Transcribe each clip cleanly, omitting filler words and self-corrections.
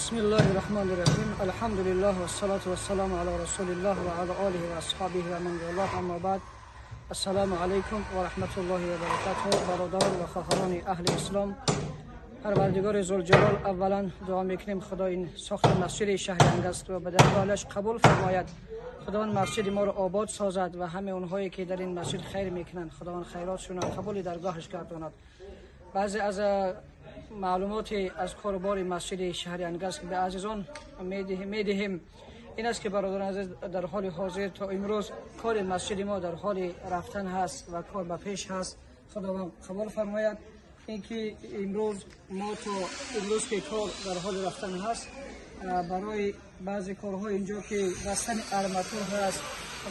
بسم الله الرحمن الرحیم. الحمد لله و الصلاة و السلام علی رسول الله و علی آله و اصحابه و من والاه. اما بعد، السلام علیکم و رحمت الله و برکاته. برادران و خواهران اهل اسلام، پروردگار ذوالجلال اولا دعا میکنیم خدا این ساخت مسجد شهر انگست و به درگاهش قبول فرماید. خداوند مسجد ما را آباد سازد و همه اونهایی که در این مسجد خیر میکنند خداوند خیراتشون را قبول درگاهش گرداند. بعضی از معلومات از کاربار مسجد شهر انگست به عزیزان میدهیم این است که برادران عزیز، در حال حاضر تا امروز کار مسجد ما در حال رفتن هست و کار به پیش هست. خداوند قبول فرماید. اینکه امروز که کار در حال رفتن هست، برای بعضی کارهای اینجا که بستن ارماتور هست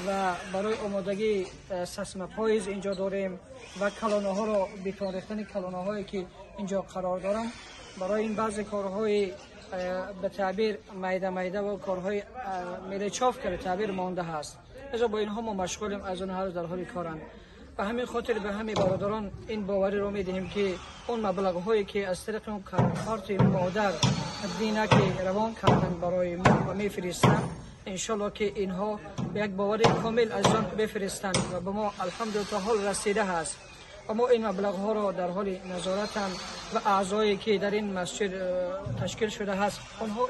و برای آمادگی سسم پاییز اینجا داریم و کلانه ها را بیکار ریختن کلانه هایی که اینجا قرار دارم، برای این بعضی کارهای به تعبیر میده و کارهای میله چاف که به تعبیر مانده هست. لذا با اینها ما مشغولیم، از اون هر در حال کارند. به همین خاطر به همین برادران این باوری رو میدهیم که اون مبلغ هایی که از طریق اون کارت مادر دینه که روان کردن برای ما و میفرستن، انشالله که اینها به یک باور کامل از جان بفرستن و به ما الحمدلله تا حال رسیده هست. و ما این مبلغ ها را در حال نظارت و اعضایی که در این مسجد تشکیل شده هست،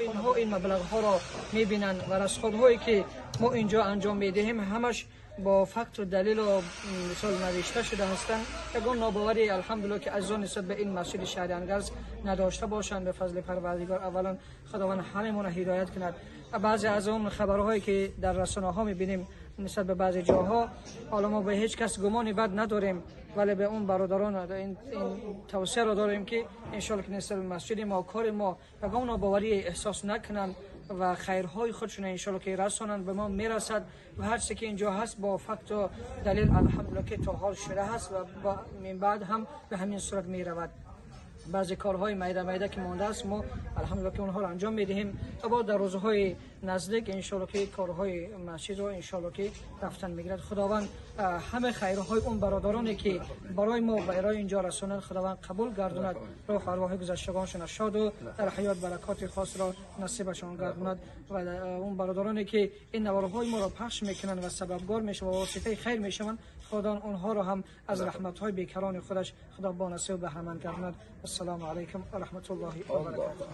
اینها این مبلغ ها را میبینن و رصدهایی که ما اینجا انجام میدهیم همش با فکت و دلیل و مثال نوشته شده هستند. یگان ناباوری الحمدلله که از نسبت به این مسجد شهر انگست نداشته باشند. به فضل پروردگار اولا خداوند هممون هدایت کند. بعضی از اون خبرهایی که در رسانه ها میبینیم نسبت به بعضی جاها، حالا ما به هیچ کس گمانی بد نداریم، ولی به اون برادران این توصیه را داریم که انشالله که نسبت به مسجد ما کار ما یگان ناباوری احساس نکنند و خیرهای خودشون انشالله که رسانند به ما میرسد و هر چیزی که اینجا هست با فکت و دلیل الحمدلله که تا حال شده هست و من بعد هم به همین صورت میرود. بعضی کارهای میده که مانده است ما الحمدلله که اونها رو انجام میدهیم تا بعد در روزهای نزدیک انشالله که کارهای مسجد رو انشالله که رفتن میگیرد. خداوند همه خیرهای اون برادرانی که برای ما و ارائه اینجا رسانند خداوند قبول گرداند، روح ارواح گذشتگانشون شاد و در حیات برکات خاص را نصیبشان گرداند و اون برادرانی که این نوارهای ما را پخش میکنند و سببگار میشوند و واسطه خیر میشوند، خدا اونها را هم از رحمت‌های بیکران خودش خدا با نصیب و بهره‌مند گرداند. السلام علیکم و رحمت الله و برکاته.